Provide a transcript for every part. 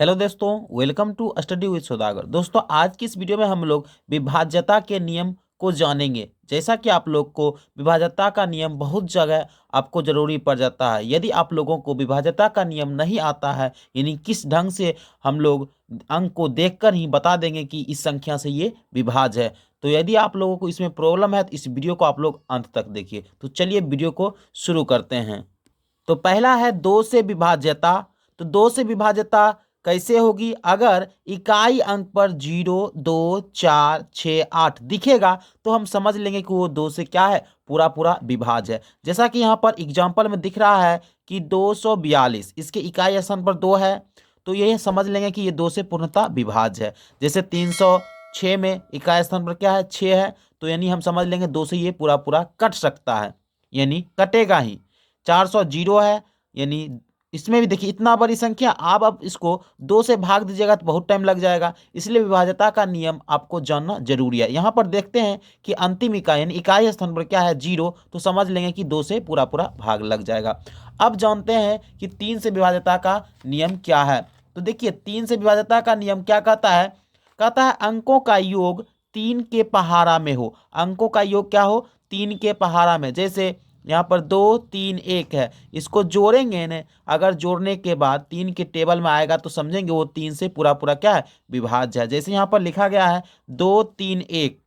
Hello दोस्तों, welcome to study with सौदागर। दोस्तों, आज की इस वीडियो में हम लोग विभाज्यता के नियम को जानेंगे। जैसा कि आप लोग को विभाज्यता का नियम बहुत जगह आपको जरूरी पड़ जाता है। यदि आप लोगों को विभाज्यता का नियम नहीं आता है, यानी किस ढंग से हम लोग अंक को देखकर ही बता देंगे कि इस संख्या से ये विभाज्य है, तो यदि आप लोगों को इसमें प्रॉब्लम है तो इस वीडियो को आप लोग अंत तक देखिए। तो चलिए वीडियो को शुरू करते हैं। तो पहला है दो से विभाज्यता। तो दो से विभाज्यता कैसे होगी? अगर इकाई अंक पर 0, 2, 4, 6, 8 दिखेगा तो हम समझ लेंगे कि वो दो से क्या है, पूरा पूरा विभाज्य है। जैसा कि यहाँ पर एग्जाम्पल में दिख रहा है कि 242, इसके इकाई स्थान पर 2 है, तो ये समझ लेंगे कि ये दो से पूर्णतः विभाज्य है। जैसे 306 में इकाई स्थान पर क्या है, 6 है, तो यानी हम समझ लेंगे दो से ये पूरा पूरा कट सकता है, यानी कटेगा ही। 400 जीरो है, यानी इसमें भी देखिए इतना बड़ी संख्या, आप अब इसको दो से भाग दीजिएगा तो बहुत टाइम लग जाएगा। इसलिए विभाज्यता का नियम आपको जानना जरूरी है। यहाँ पर देखते हैं कि अंतिम इकाई यानी इकाई स्थान पर क्या है, 0, तो समझ लेंगे कि दो से पूरा पूरा भाग लग जाएगा। अब जानते हैं कि तीन से विभाज्यता का नियम क्या है। तो देखिए तीन से विभाज्यता का नियम क्या कहता है? कहता है अंकों का योग तीन के पहाड़ा में हो। अंकों का योग क्या हो? तीन के पहाड़ा में। जैसे यहाँ पर 2, 3, 1 है, इसको जोड़ेंगे न, अगर जोड़ने के बाद 3 के टेबल में आएगा तो समझेंगे वो 3 से पूरा पूरा क्या है, विभाज्य है। जैसे यहाँ पर लिखा गया है 2, 3, 1,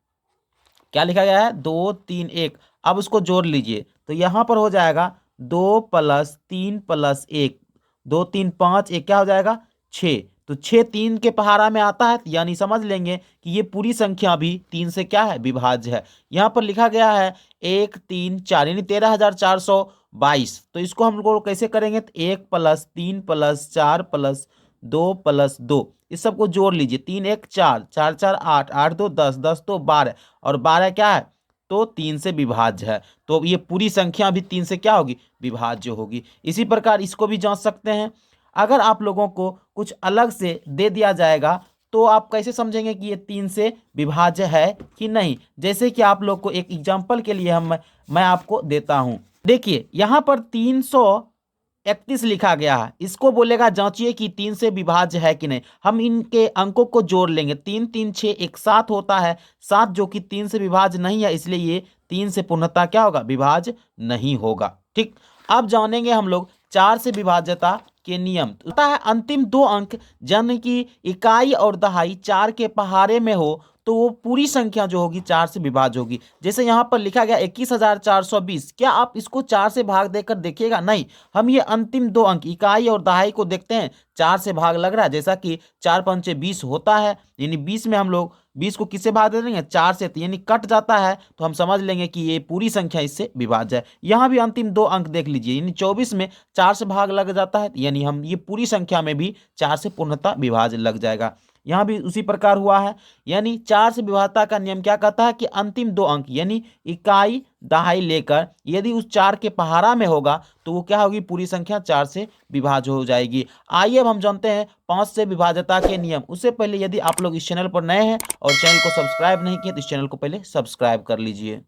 क्या लिखा गया है, 2, 3, 1। अब उसको जोड़ लीजिए तो यहाँ पर हो जाएगा 2+3+1, 2, 3, 5, 1 क्या हो जाएगा, 6। तो 6 3 के पहाड़ा में आता है, यानी समझ लेंगे कि ये पूरी संख्या भी 3 से क्या है, विभाज्य है। यहाँ पर लिखा गया है 1, 3, 4 यानी 13,422। तो इसको हम लोग कैसे करेंगे, तो 1+3+4+2+2 इस सबको जोड़ लीजिए। 3, 1, 4, 4, 4, 8, 8, 2, 10, 10, 2, 12 और 12 क्या है, तो 3 से विभाज्य है। तो ये पूरी संख्या भी 3 से क्या होगी, विभाज्य होगी। इसी प्रकार इसको भी जांच सकते हैं। अगर आप लोगों को कुछ अलग से दे दिया जाएगा तो आप कैसे समझेंगे कि ये 3 से विभाज्य है कि नहीं? जैसे कि आप लोग को एक एग्जाम्पल के लिए मैं आपको देता हूं। देखिए यहाँ पर 331 लिखा गया है, इसको बोलेगा जांचिए कि 3 से विभाज्य है कि नहीं। हम इनके अंकों को जोड़ लेंगे, 3, 3, 6, 1, 7 होता है, 7 जो कि 3 से विभाज्य नहीं है, इसलिए ये 3 से पूर्णतः क्या होगा, विभाज्य नहीं होगा। ठीक, अब जानेंगे हम लोग 4 से विभाज्यता के नियम। होता है अंतिम दो अंक यानी कि इकाई और दहाई 4 के पहाड़े में हो तो वो पूरी संख्या जो होगी 4 से विभाज्य होगी। जैसे यहाँ पर लिखा गया 21,420, क्या आप इसको 4 से भाग देकर देखिएगा? नहीं, हम ये अंतिम दो अंक इकाई और दहाई को देखते हैं, 4 से भाग लग रहा है। जैसा कि 4×5=20 होता है, यानी 20 में हम लोग 20 को किससे भाग दे देंगे, 4 से, तो यानी कट जाता है, तो हम समझ लेंगे कि ये पूरी संख्या इससे विभाज्य है। यहाँ भी अंतिम दो अंक देख लीजिए, यानी 24 में 4 से भाग लग जाता है, यानी हम ये पूरी संख्या में भी 4 से पूर्णतः विभाज्य लग जाएगा। यहाँ भी उसी प्रकार हुआ है। यानी 4 से विभाज्यता का नियम क्या कहता है कि अंतिम दो अंक यानी इकाई दहाई लेकर यदि उस 4 के पहाड़ा में होगा तो वो क्या होगी, पूरी संख्या 4 से विभाज्य हो जाएगी। आइए अब हम जानते हैं 5 से विभाज्यता के नियम। उससे पहले यदि आप लोग इस चैनल पर नए हैं और चैनल को सब्सक्राइब नहीं किए तो इस चैनल को पहले सब्सक्राइब कर लीजिए।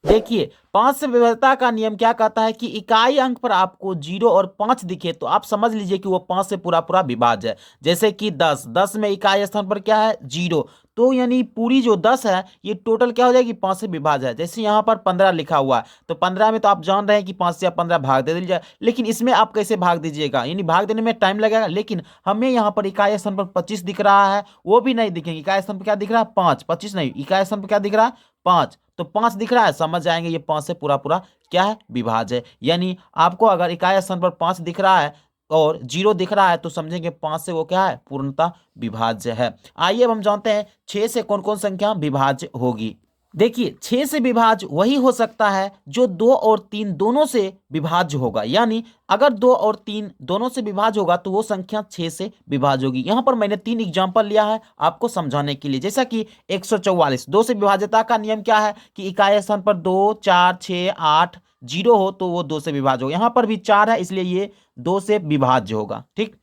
देखिए 5 से विभाज्यता का नियम क्या कहता है कि इकाई अंक पर आपको 0 और 5 दिखे तो आप समझ लीजिए कि वो 5 से पूरा पूरा विभाज्य है। जैसे कि 10, 10 में इकाई स्थान पर क्या है, 0, तो यानी पूरी जो 10 है ये टोटल क्या हो जाएगी, 5 से विभाज्य है। जैसे यहाँ पर 15 लिखा हुआ है, तो 15 में तो आप जान रहे हैं कि 5 से 15 भाग दे दीजिए, लेकिन इसमें आप कैसे भाग दीजिएगा, यानी भाग देने में टाइम लगेगा। लेकिन हमें यहाँ पर इकाई स्थान पर 25 दिख रहा है, वो भी नहीं दिखेंगे। इकाई स्थान पर क्या दिख रहा है, 5, 25 नहीं, इकाई स्थान पर क्या दिख रहा है, 5, तो 5 दिख रहा है, समझ जाएंगे ये 5 से पूरा पूरा क्या है, विभाज्य है। यानी आपको अगर इकाई स्थान पर 5 दिख रहा है और 0 दिख रहा है तो समझेंगे 5 से वो क्या है, पूर्णतः विभाज्य है। आइए अब हम जानते हैं 6 से कौन कौन संख्या विभाज्य होगी। देखिए 6 से विभाज्य वही हो सकता है जो 2 और 3 दोनों से विभाज्य होगा। यानी अगर 2 और 3 दोनों से विभाज्य होगा तो वो संख्या 6 से विभाज्य होगी। यहाँ पर मैंने 3 एग्जाम्पल लिया है आपको समझाने के लिए। जैसा कि 144, 2 से विभाज्यता का नियम क्या है कि इकाई स्थान पर 2, 4, 6, 8, 0 हो तो वो 2 से विभाज्य होगा। यहाँ पर भी 4 है इसलिए ये 2 से विभाज्य होगा। ठीक,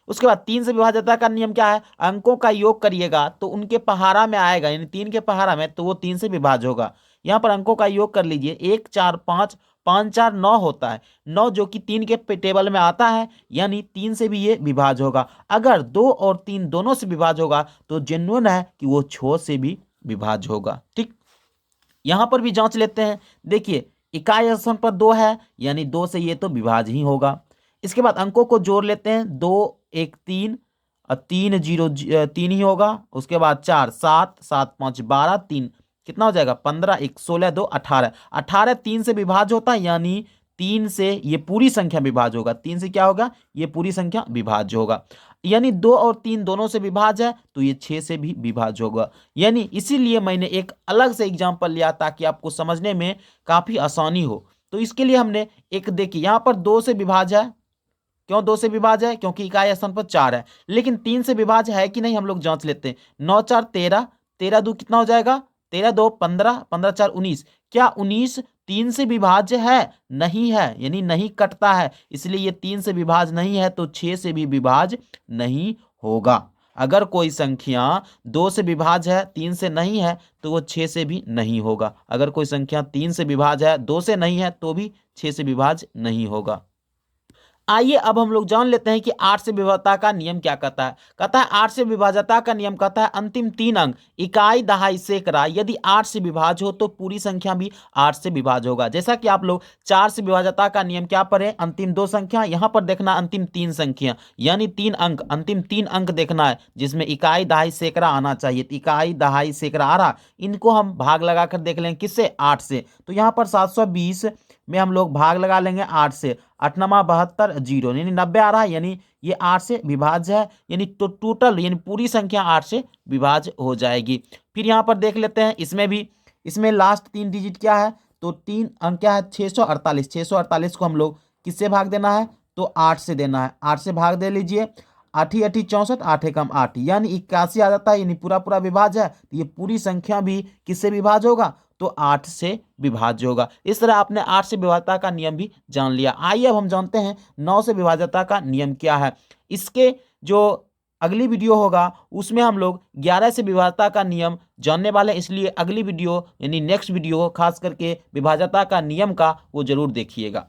उसके बाद 3 से विभाज्यता का नियम क्या है, अंकों का योग करिएगा तो उनके पहाड़ा में आएगा, यानी 3 के पहाड़ा में, तो वो 3 से विभाज्य होगा। यहाँ पर अंकों का योग कर लीजिए, 1, 4, 5, 5 4 9 होता है, 9 जो कि 3 के टेबल में आता है, यानी 3 से भी ये विभाज्य होगा। अगर 2 और 3 दोनों से विभाज्य होगा तो जेन्युइन है कि वो 6 से भी विभाज्य होगा। ठीक, यहां पर भी जांच लेते हैं। देखिए इकाई स्थान पर 2 है, यानी 2 से ये तो विभाज्य ही होगा। इसके बाद अंकों को जोड़ लेते हैं, 2 1 3 और 3 0 3 ही होगा। उसके बाद 4 7 7 5 12 3 कितना हो जाएगा 15 1 16 2 18, 18 3 से विभाज्य होता है, यानी 3 से ये पूरी संख्या विभाज्य होगा। 3 से क्या होगा, ये पूरी संख्या विभाज्य होगा। यानी 2 और 3 दोनों से विभाज्य है तो ये 6 से भी विभाज्य होगा। यानी इसीलिए मैंने एक अलग से एग्जांपल लिया ताकि आपको समझने में काफी आसानी हो। तो इसके लिए हमने एक, देखिए यहां पर 2 से विभाज्य है। क्यों 2 से विभाज्य है, क्योंकि इकाई स्थान पर 4 है। लेकिन 3 से विभाज्य है कि नहीं हम लोग जांच लेते हैं। 9 4 13, 13 2 कितना हो जाएगा 13 2 15, 15 4 19। क्या 19 3 से विभाज्य है? नहीं है, यानी नहीं कटता है, इसलिए ये 3 से विभाज्य नहीं है तो 6 से भी विभाज्य नहीं होगा। अगर कोई संख्या 2 से विभाज्य है 3 से नहीं है तो वो 6 से भी नहीं होगा। अगर कोई संख्या 3 से विभाज्य है 2 से नहीं है तो भी 6 से विभाज्य नहीं होगा। आइए अब हम लोग जान लेते हैं कि 8 से विभाज्यता का नियम क्या कहता है। कहता है 8 से विभाज्यता का नियम कहता है अंतिम 3 अंक इकाई दहाई सैकड़ा यदि 8 से विभाज्य हो तो पूरी संख्या भी 8 से विभाज्य होगा। जैसा कि आप लोग 4 से विभाज्यता का नियम क्या पढ़े, अंतिम 2 संख्या, यहां पर देखना अंतिम 3 संख्या, यानी 3 अंक, अंतिम 3 अंक देखना है जिसमें इकाई दहाई सैकड़ा आना चाहिए। तो इकाई दहाई सैकड़ा आ रहा, इनको हम भाग लगाकर देख लेंगे किससे, 8 से। तो यहां पर 720 में हम लोग भाग लगा लेंगे 8 से, 8 नमा 72 0, यानी 90 आ रहा है, यानी ये 8 से विभाज्य है, यानी तो टोटल यानी पूरी संख्या 8 से विभाज्य हो जाएगी। फिर यहाँ पर देख लेते हैं इसमें भी, इसमें लास्ट 3 डिजिट क्या है, तो 3 अंक क्या है 648, 648 को हम लोग किससे भाग देना है, तो 8 से देना है। 8 से भाग दे लीजिए, 8 8 64, 8 एकम 8, यानी 81 आ जाता है, यानी पूरा पूरा विभाज्य है। तो ये पूरी संख्या भी किससे विभाज्य होगा, तो 8 से विभाज्य होगा। इस तरह आपने 8 से विभाज्यता का नियम भी जान लिया। आइए अब हम जानते हैं 9 से विभाज्यता का नियम क्या है। इसके जो अगली वीडियो होगा उसमें हम लोग 11 से विभाज्यता का नियम जानने वाले हैं, इसलिए अगली वीडियो यानी नेक्स्ट वीडियो खास करके विभाज्यता का नियम का वो जरूर देखिएगा।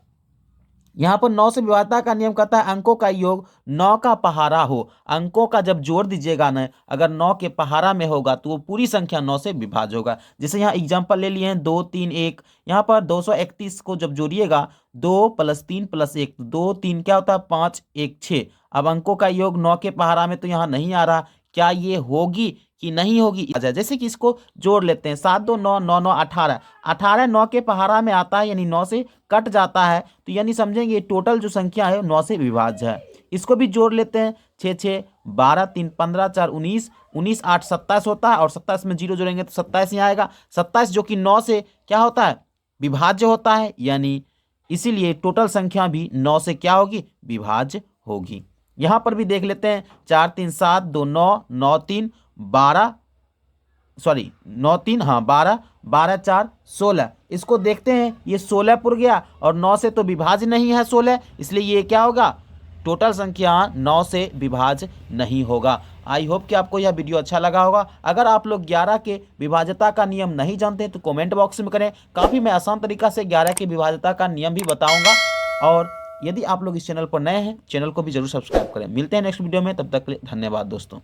यहाँ पर 9 से विभाज्यता का नियम कहता है अंकों का योग 9 का पहाड़ा हो। अंकों का जब जोड़ दीजिएगा ना, अगर 9 के पहाड़ा में होगा तो वो पूरी संख्या 9 से विभाज्य होगा। जैसे यहाँ एग्जांपल ले लिए हैं 2 3 1, यहाँ पर 231 को जब जोड़िएगा 2 + 3 + 1, 2 3 क्या होता है 5 1 6। अब अंकों का योग 9 के पहाड़ा में तो यहाँ नहीं आ रहा, क्या ये होगी कि नहीं होगी, जैसे कि इसको जोड़ लेते हैं 7 2 9 9 9 18, 18 9 के पहाड़ा में आता है, यानी 9 से कट जाता है, तो यानी समझेंगे टोटल जो संख्या है 9 से विभाज्य है। इसको भी जोड़ लेते हैं 6 6 12 3 15 4 19, 19 8 27 होता है, और 27 में 0 जोड़ेंगे तो 27 ही आएगा। 27 जो कि 9 से क्या होता है, विभाज्य होता है, यानी इसीलिए टोटल संख्या भी 9 से क्या होगी, विभाज्य होगी। यहां पर भी देख लेते हैं 4 3 7 2 9 9 3 12, सॉरी 9 3 हाँ 12 12 4 16। इसको देखते हैं, ये 16 पुर गया और 9 से तो विभाज्य नहीं है 16, इसलिए ये क्या होगा, टोटल संख्या 9 से विभाज्य नहीं होगा। आई होप कि आपको यह वीडियो अच्छा लगा होगा। अगर आप लोग 11 के विभाज्यता का नियम नहीं जानते हैं तो कमेंट बॉक्स में करें, काफ़ी मैं आसान तरीका से 11 के विभाज्यता का नियम भी बताऊंगा। और यदि आप लोग इस चैनल पर नए हैं, चैनल को भी जरूर सब्सक्राइब करें। मिलते हैं नेक्स्ट वीडियो में, तब तक के लिए धन्यवाद दोस्तों।